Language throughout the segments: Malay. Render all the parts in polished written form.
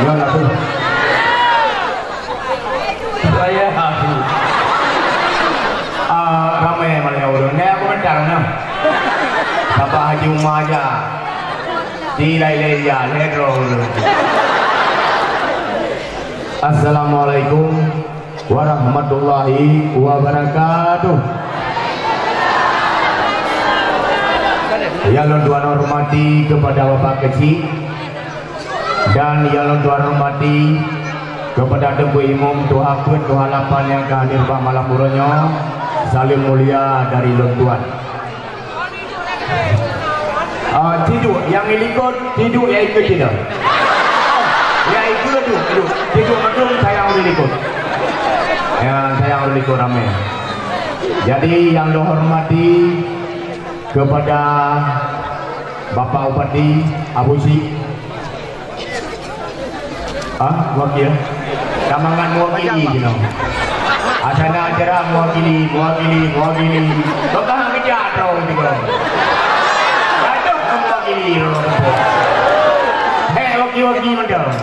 Ya lah tu. Saya hati. Ramai malah orang. Ni aku mencar na. Bapak Haji Umar aja. Di lain-lain ya, ledro. Assalamualaikum warahmatullahi wabarakatuh. Yang Tuhan hormati kepada Bapak Kecil dan yang Tuhan hormati kepada Debu Imam Tuhan Lapan yang hadir pada malam buronyo, salim mulia dari Tuhan. Tidur yang ikut tidur yang ikut tidak. Ya ikut tidur betul saya yang ikut. Ya saya yang ikut ramai. Jadi yang dihormati kepada Bapak Bupati Abu Si, wakil, kamangan mewakili, asana acara mewakili, bakal kerja dong juga. Wakil macam.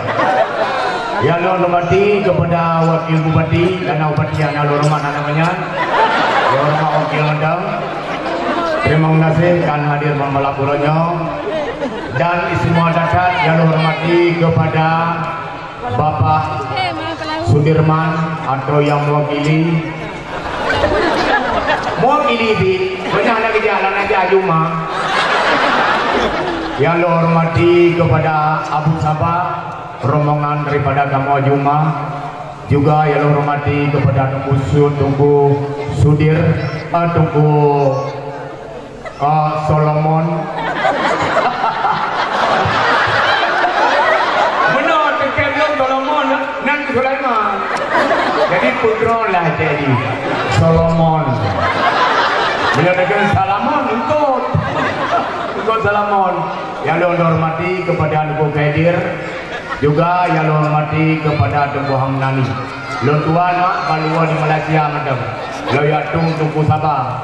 Yang hormati kepada wakil bupati dan bupati yang hormat namanya, yang hormat wakil macam. Terima kasih kan hadir melapornya dan semua dapat yang hormati kepada Bapak Sudirman atau yang mewakili di banyak lagi jalan aja Juma. Yang hormati kepada Abu Sabah rombongan daripada Kamu Juma, juga yang hormati kepada Tunggu Sudir, Tunggu Solomon. Benar terkebelum Solomon nanti Sulaiman. Jadi putra lah jadi Solomon. Bila dengan Salomon ikut Salomon. Yang dihormati kepada Tuku Kaidir, juga yang dihormati kepada Tuku Hamnani. Lo tuan kalau di Malaysia macam lo ya Tuku Sabah.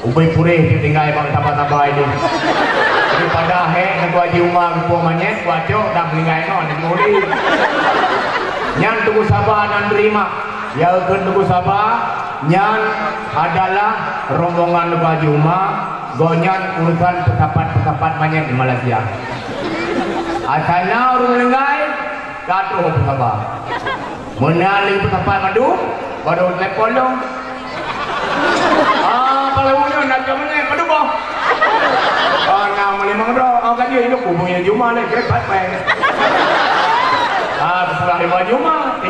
Ubai purih tinggal bang Sabah ini. Daripada nak Haji Umar umpamanya wajok dah meninggal no nak muri. Yang Tuku Sabah dan terima. Ya Tuku Sabah yang adalah rombongan Haji Umar. Gonyan urusan pesawat banyak di Malaysia. Asana orang lengai katuh pesawat. Menaling pesawat madu, baru telepon dong. Kalau punya nak kemana? Madu boh. Nama limang dah. Kan dia hidup hubungnya Juma ni krepat main. Setelah lima Juma,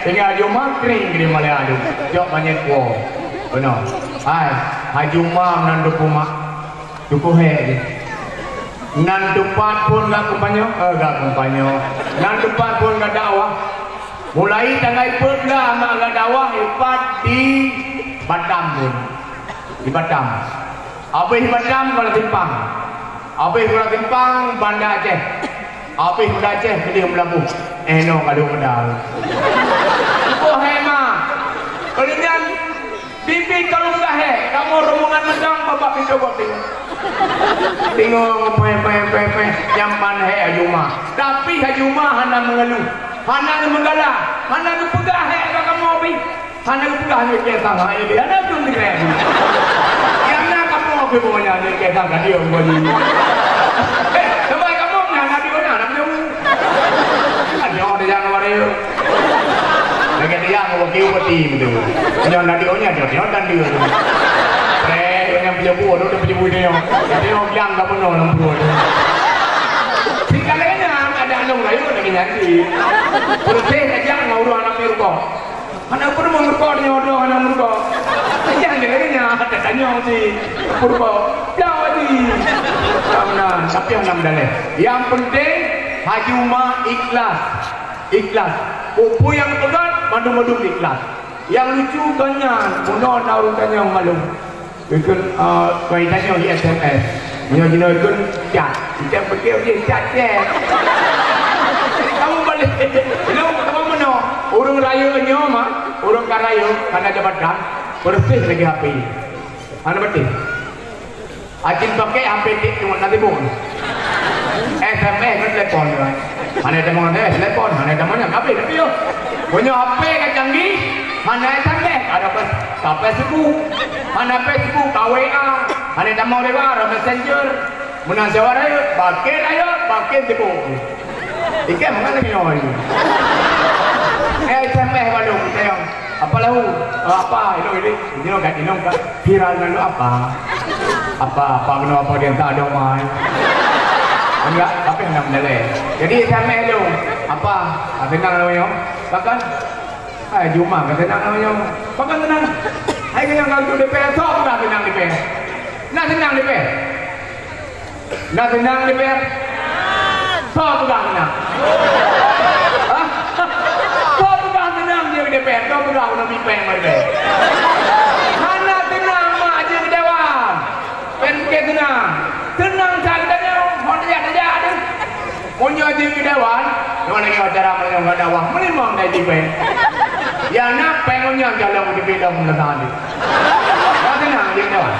tinggal Juma kering di Malaysia. Jok banyak kuah. Benar. Hai, Haji Umar nan dokumak duku he. Nan depan pun gak kumpanyo. Nan depan pun gak dakwah. Mulai tanggal perda gak dakwah hebat di Batam pun. Di Batam. Habis Batam kalau Simpang. Habis kalau Simpang Banda Aceh. Habis Banda Aceh ke Melabu. No kalau pedal. Duku he mah. Kemudian bibi kalau enggak kamu rombongan macam bapak pintu buat bingung nyampan Haji Umar. Tapi Haji Umar hanya mengeluh, hanya menggala, hanya pegah kamu hobi, hanya pegah ni kesang ini dia ada pun dikira. Yang nak kamu hobi punya ni kesang kan dia beli. Sampai kamu nak di mana nak beli? Ada orang yang wario. Lagi dia wakil bupati betul. Yang nadionya dia dan dia. Yang punya buah tu punya buah dia. Dia orang yang tak pernah nampu. Sekalanya ada anak lain lagi nanti. Proses saja ngurus anak mereka. Anak pun mereka ni orang anak mereka. Jangan dia ada tanya si purba. Jauh di. Kamu tapi yang nam dalih. Yang penting Haji Umar ikhlas. Kupu yang pegat madu ikhlas. Yang lucu ganyan, mudah tahu ganyan malu. Ikut kaitannya di SMS. Punya ikut chat. Kita pakai dia chat. Kamu balik. Kamu mana? Orang raya mah, orang karaya karena jabatan bersih lagi HP. Mana betul? Acin pakai HP tik cuma nanti pun. SMS kan telepon. Mana teman telepon, mana temannya kabel tapi yo. Punya HP kan canggih, mana canggih ada Facebook, mana Facebook, KWA, mana teman dewa, ada Messenger, mana jawara yo, pakai tipu. Ikan mana lagi nyoy? SMS balung kita yang apa lahu? Apa ini lo kan viral lalu apa kena apa dia tak ada mai. Enggak, apa yang nak mendalam. Jadi SMS lu apa? Tenang namanya. Bahkan Juma kata tenang namanya. Bahkan tenang. Hai yang kau DPR sok nak tenang DPR. Nak tenang DPR. Nak tenang DPR. Sok juga tenang. Hah? Sok juga tenang dia DPR. Kau juga nak bipeng mereka. Mana tenang mah aja ke dewan. Pengen tenang. Tenang saja. Ada punya di dewan mana lagi acara mana dakwah menimang dari tipe ya nak pengennya jalan di bidang melakukan ini tenang di dewan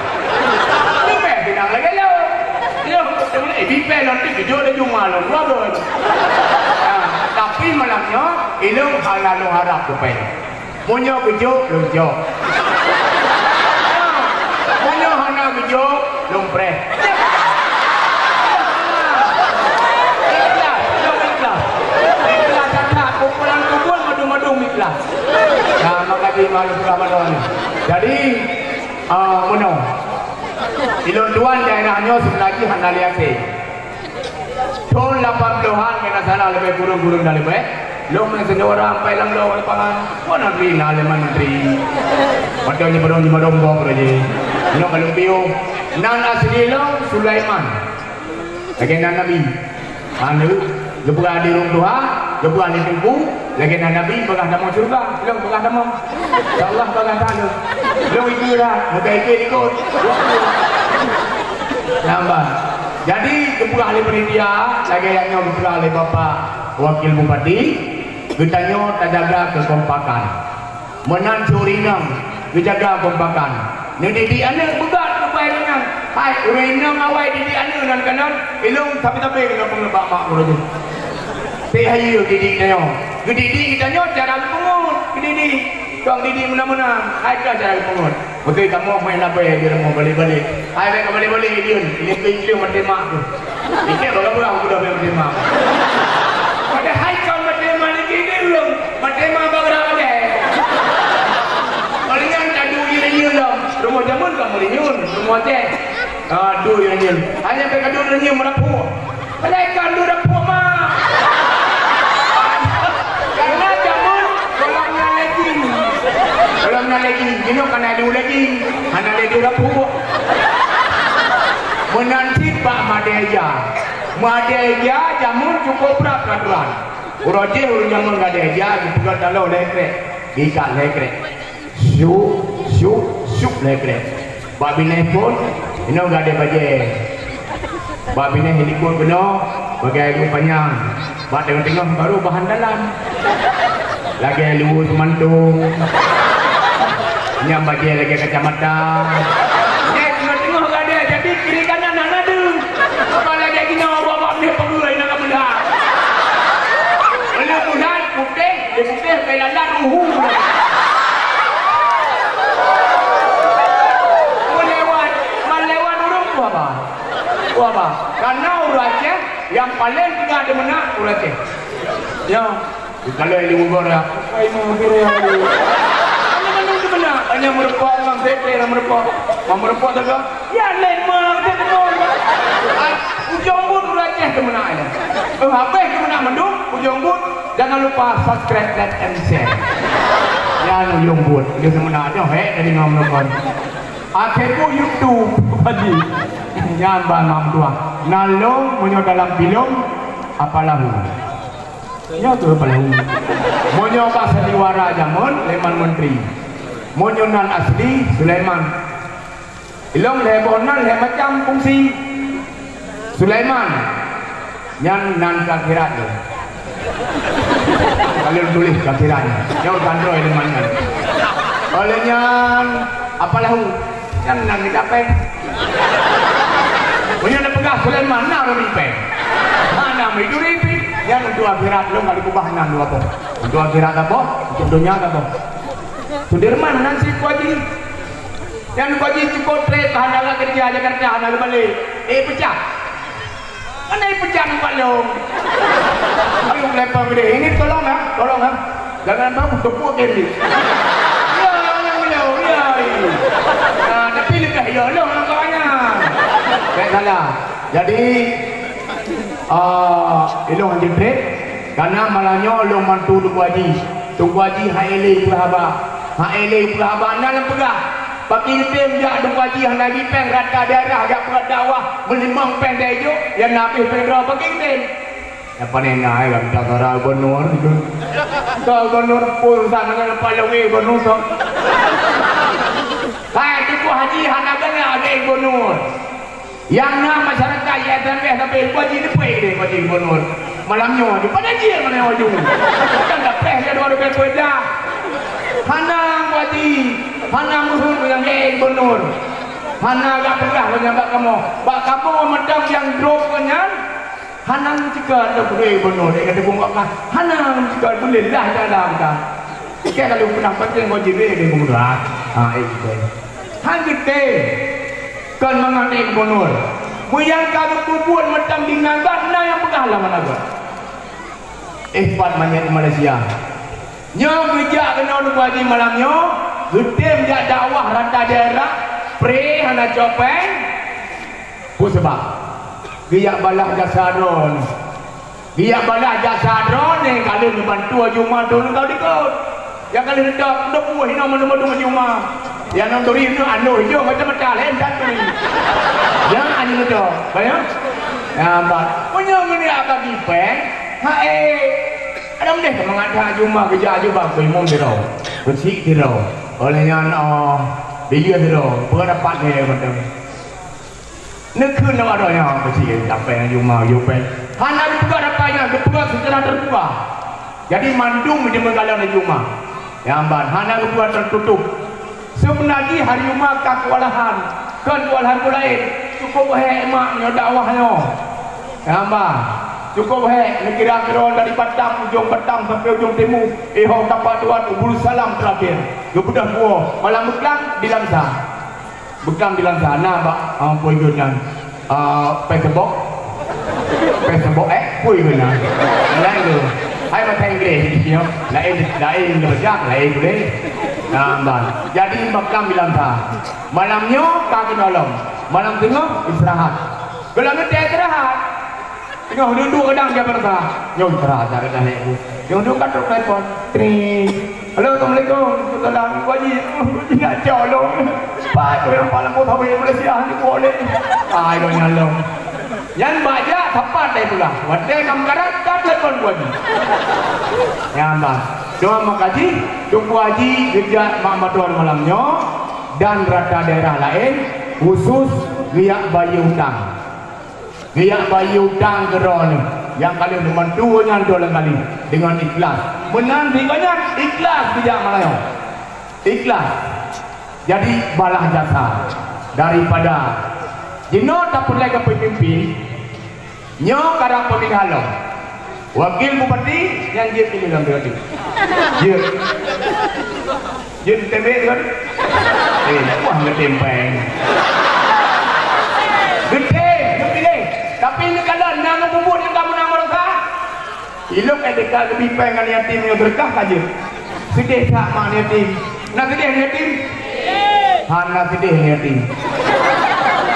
tipe tenang lagi lo tipe nanti video ada cuma lo tapi malamnya ilmu halal harap tipe punya video lucu punya hana video lumpre ikhlas. Nah, makasih malu Ramadan. Jadi, menong. Ilon tuan daerahnya sebenarnya hendak lihat. Tahun 80-an kena sana lebih gurung-gurung dah lebih. Lo mengenai orang pelang lo lepangan. Mana negeri nak leman negeri. Padahal ni badong bawa beraje. Lo kalau piu, nan asli lo Sulaiman. Lagi nan Nabi. Anu, lepas di rumah Tuhan, lepas di tunggu. Lagi Nabi bagah damang surga, belum bagah damang. Allah bagah tanah. Belum ikutlah, muka ikut. Nampak. Jadi kepulah oleh penitia, lagi yang kepulah oleh Bapak Wakil Bupati, kitanya tak jaga kekompakan. Menan curinang, dijaga kekompakan. Didik anak begat kebaiknya. Hai, urinang awai didik anak nan kanan, ilung tapi kena pengebak mak urut. Sehayu didik dia. Didik kita nyot cara pengut. Didik. Tuang didik mana-mana. Hai kan cara pengut. Betul kamu main apa ya dia mau balik-balik. Hai baik balik-balik dia. Ini pinjau matema tu. Ikut berapa aku dah matema. Pada hai kau matema ni kita belum. Matema berapa dia? Palingan tadu dia lah. Rumah jamun kamu nyun. Rumah teh. Aduh yang nyun. Hanya pakai kadu nyun merapu. Pada kadu rapu mah. Kalau nak lagi, ini kan ada lagi, ada lagi rapu. Menanti Pak Madeja jamun cukup peraturan. Uroje jamun Madeja dibuka dalam lekrek, bisa lekrek. Syuk lekrek. Babi nelpon, ini enggak ada baje. Babi helikopter benar, bagai panjang. Bak tengah-tengah baru bahan dalam. Lagi luar mantung. Yang bagi lagi kacamata. Tengah-tengah enggak ada. Jadi kiri kanan nak ada. Apa lagi gini bawa ni pengulai nak belah. Belum bulan putih, dia putih pelalan uhu. Melewat urung apa? Apa? Karena uratnya yang paling tidak ada menak uratnya. Ya. Kalau ilmu borak, ilmu borak. Hanya merepot orang sekre merepot juga. Ya lemah dia temon. Ujung but urutnya ke mana aja. Habis ke mana mendung ujung but. Jangan lupa subscribe, like and share. Ya ujung but dia ke mana aja dari ngam lekon. Akhirku YouTube pagi. Jangan bang tua. Nalong menyo dalam film apalah. Ya tu apalah. Menyo pas diwara jamun leman menteri. Monyonan asli Sulaiman. Ilong lebonan le macam fungsi Sulaiman. Yang nan kakhirat tu. Kalau tulis kakhiratnya. Yang kandroi dengan kan. Olehnya apalah yang nan dikapai. Punya nak pegang Sulaiman nak orang mimpi. Mana miduripi yang dua akhirat lo kali kubahanan lo apa? Untuk akhirat apa? Untuk dunia apa? Sudirman nanti kuaji. Yang kuaji cukup trade hanya kerja aja kerja hanya balik. Pecah. Mana pecah nampak lo? Ayo lepas gede. Ini tolong ya. Jangan bawa tepuk ini. Ya, yang beliau. Ya. Nah, tapi lebih ya lo nampaknya. Baik salah. Jadi ilong jepret karena malahnya ilong mantu Tuku Haji haile pelaba dalam pegah pakai tem jak Tuku Haji hang Nabi peng rata darah jak dakwah melimang peng dejo yang Nabi peng dakwah pakai tem apa nena ai gam tak ara gonor itu kau gonor pun sana dengan palawi gonor so hai Tuku Haji hang Nabi ada gonor yang nama masyarakat ya dan sampai kuaji depai deh kuaji gubernur malamnya di pada dia mana ujung kan dah peh dia dua rupiah kuaja hana kuaji hana muhun yang gubernur hana gak pegah banyak bak kamu medang yang drop kenyan hana juga ada gubernur dia kata bunga hana juga boleh lah dalam kan kita kalau pernah pakai kuaji deh gubernur itu hang gede kan mengenai gubernur yang kami kubuat macam di Nagat na yang pegahlah mana gua Ihfad manyat di Malaysia nyo kerja kena Tuku Haji malamnya gede menjak dakwah rata daerah pre hana copeng ku sebab dia balah jasadron ni kali membantu Jumah dulu kau dikut yang kali hendak buah hina mana-mana Jumah yang nak turi itu anu hijau macam-macam lain dan turi yang anu itu bayang nampak punya ini agak dipeng ada mendeh mengada Jumah kerja bang imam dirau bersih dirau olehnya dia dirau pendapat dia macam nak kena ada yang bersih apa yang Jumah Jumah hanya juga dapatnya kebuka secara terbuka jadi mandung di menggalau di Jumah yang ban hanya kebuka tertutup sebenarnya hari Jumat kewalahan lain cukup maknya dakwahnya hamba cukup kira-kira dari ujung Batang sampai ujung timur tapak tuan ubul salam terakhir kemudian buah malam bekang di Langsa nampak apa igunan Facebook puy guna lain tu hai macam Inggeris lain berjak lain tu deh nampak jadi bekam bilang malamnya kaki nolong malam tengah istirahat kalau nanti istirahat tengah duduk kadang dia berkah yang istirahat ada dah leku yang duduk kat telefon halo assalamualaikum salam Haji nak colong pak tu yang paling tahu Malaysia ni boleh ai do nyalong yang baca tepat deh pula wadai kamkarat kat telefon Haji yang bang doa makaji Tuku Haji kerja Mahmatuan malamnya dan rata daerah lain khusus riak bayi hutang geron yang kalian membantunya dolan kali dengan ikhlas menanti banyak ikhlas tidak Melayu ikhlas jadi balah jasa daripada jino tak perlu ke pemimpin nyo karang pemilihan wakil bupati yang dia pilih dalam berarti dia tebek kan wah ngetempeng gede pilih tapi ini kalau nama bubur yang kamu nama rasa ilok dekat lebih pengen yatim yang berkah saja sedih tak mak yatim nak sedih yatim hana sedih yatim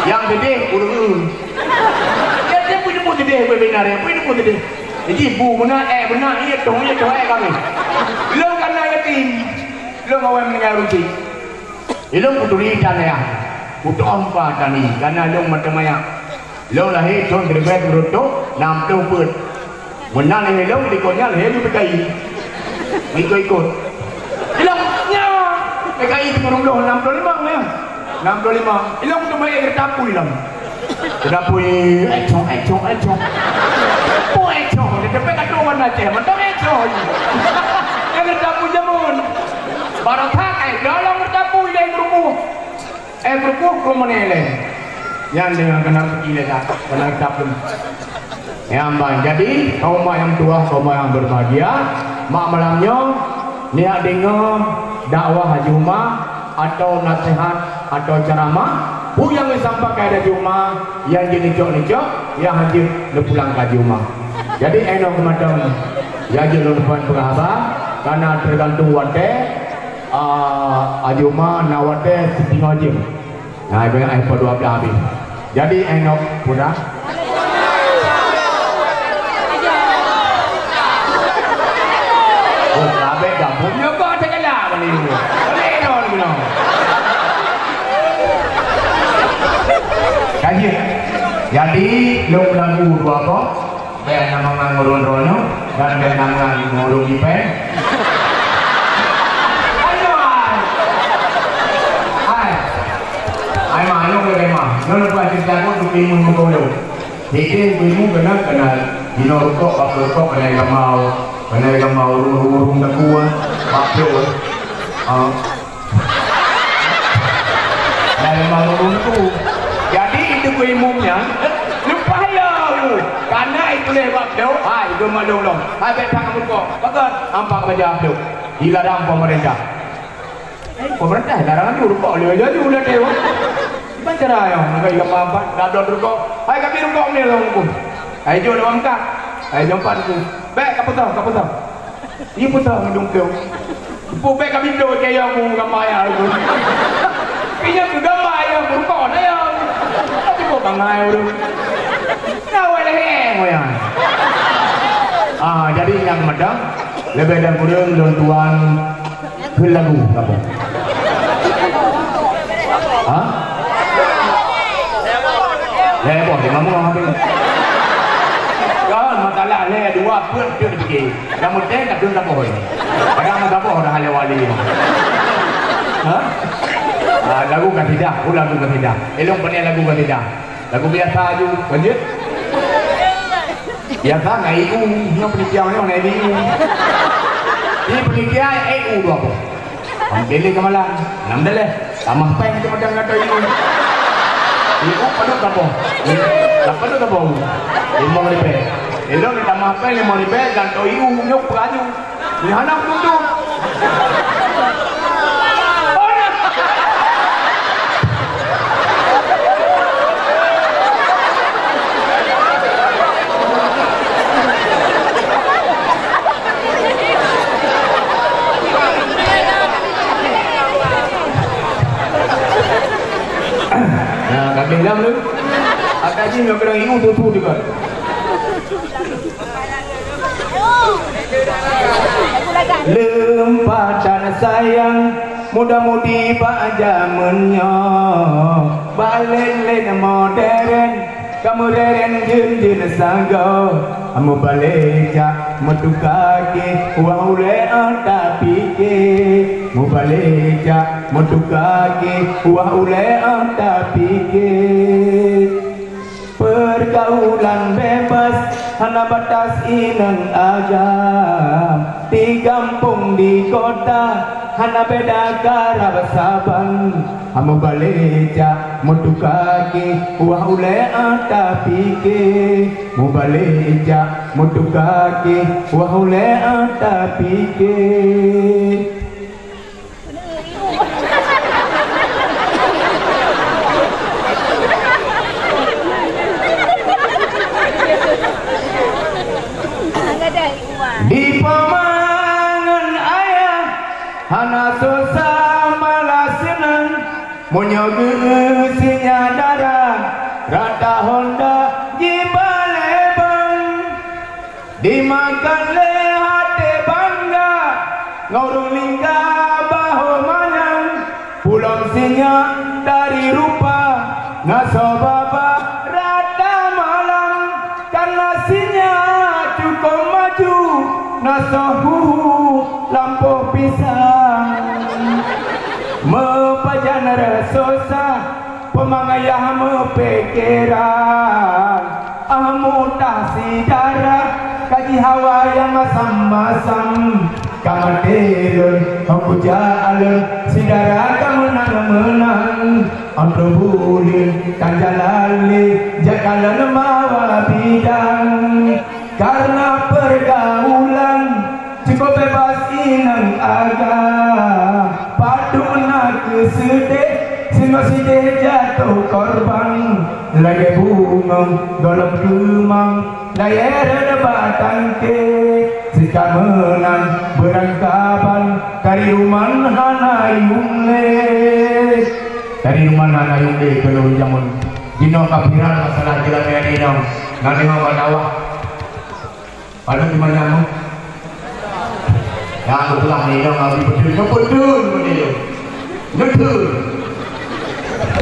yang sedih urun dia pun sedih benar ya pun sedih jadi ibu benar iya dong kami lo karena yatim lo ngawin meninggal rugi lo kutulitan ya kutu ompa tani karena lo macam-macam lo lahir con berbeda berutuh nampu pun menang lahir lo dikonya lahir juga percaya ikut ilangnya PKI itu merumloh 65 ya 65 ilang tu mai tertapu ilang tertapu econg dia sampai kat rumah Aceh mentang econg yang tertapu jamun barotak dalam tertapu dia berukuh rumah nele yang dengan kena pergi kena tapu Ya bang, jadi kaum yang tua, kaum yang berbahagia, mak malamnya niat dengar dakwah Haji Umar atau nasihat atau ceramah, yang disampaikan Haji Umar, yang jenicok-nicok, yang haji pulang ke Haji Umar. Jadi enak kematang, ya haji lupakan berapa, karena tergantung wate, Haji Umar nawate setengah jam. Nah, itu yang iPhone 12 habis. Jadi enak pula. Oh, labek gabungnya kok ada kalah balik ni. Boleh non guna. Kaji. Jadi lagu dua apa? Bel nama ngurun rono dan bel nama ngurun dipen. Ai mà nó về mà nó qua trên trang có tụi mình một câu rồi thì cái người muốn cái nó thì nó có cái này là màu rung đặc cua bạc rồi này là màu rung đặc cua jadi itu ilmunya lupa ya lu karena itu lewat dong itu malu dong habis tak kamu kok bagus nampak kerja tu dilarang pemerintah larangan dulu kok lihat aja udah dewa gimana cara ya nggak iya apa nggak ada dulu kok ayo kami rukuk nih loh hukum ayo jual uang kak ayo jumpa itu baik kaputau ini putau ngedung kau baik kami do kayak mau gambar ya itu kayaknya tu gambar ya rukuk na ya tapi kok bangai udah nawa leh moyang jadi yang medang lebih dan kurang don tuan ke lagu apa? Hah? Lebo di mana mau habis? Kan masalah le dua pun dia pergi. Kamu teh tak tunda pohon. Ada mana pohon dah wali. Hah? Lagu ketidak, lagu ketidak. Elong punya lagu ketidak. Lagu biasa aja, lanjut. Biasa ngai itu, yang penikiannya ngai ini. Ini penikian dua apa? Ambil ke malam, 6 dah. Tambah peng tu macam kata ini. Ibu pada apa? Dapat tu apa? 5 ribu. Elok ni tambah peng 5 ribu dan tu ibu nyok peraju. Ni anak tu. Bilang lu, ada je yang kena ibu tu juga. Lempatan sayang, muda-mudi pak zamannya, balik modern, kamu reren jin sanggo, kamu balik jak metukake, wahule tapi ke, mu balik jak metukake, wahule tapi ke. Pergaulan bebas, hana batas inan agam. Di kampung di kota, hana beda karab saban. Hamu baleja mutukake, wahule tapi ke. Mu baleja mutukake, wahule tapi ke. Di pamangan ayah hana susah malah senang menyogi sinya darah rata Honda jibalebang dimakan lehate bangga ngurung lingga bahu manang pulang sinya dari rupa ngasobaba rata malang karena sinya cukup maju nasohu lampu pisang mepajan resosa pemangayah mepikiran amutasi darah kaji hawa yang masam-masam kamatirun hampujalan sidara kamenang-menang antubulin kanjalali jakalan mawa bidang pergaulan cukup bebas inang aga padu nak sedih sino sedih jatuh korban lagi bunga golok kemang layar batang ke jika menang berangkapan dari rumah hanayung le dari rumah hanayung le kalau jamun dino kapiran masalah jalan ya dino nanti mau badawa pada di mana mu ya aku pulang nih dong aku betul betul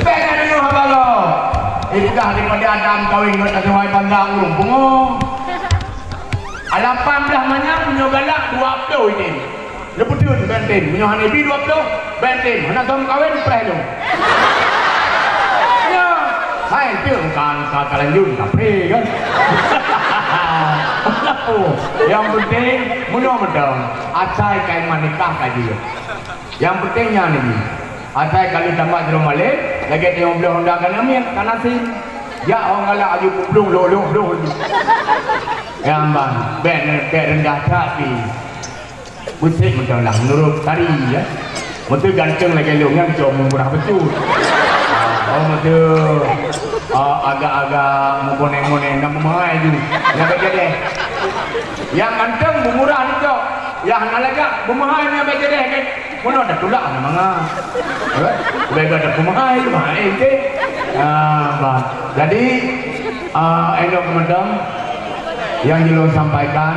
pengen dino apa lo ipkah daripada Adam kawin dengan Tuhan pandang lumpung 18 mana punya galak 20 ini leputin benten punya hanebi 20 benten mana tom kawin perlu ya hai tiungkan sakalanjun tapi kan yang penting mudah-mudahan acai kain menikah kaji yang pentingnya nih acai kali tambah di rumah le lagi tengok belah honda kan amin kanasin ya orang galak aju kublung lo yang bang ben rendah tapi musik macam lah menurut tari ya betul ganteng lagi lu yang cuma murah betul oh betul agak-agak moneng-moneng nak memahai tu yang baca deh yang ganteng murah ni tu yang nalaga memahai ni baca deh kan mana ada tulak memang baik ada memahai ke bang jadi elok kemudian yang Jilo sampaikan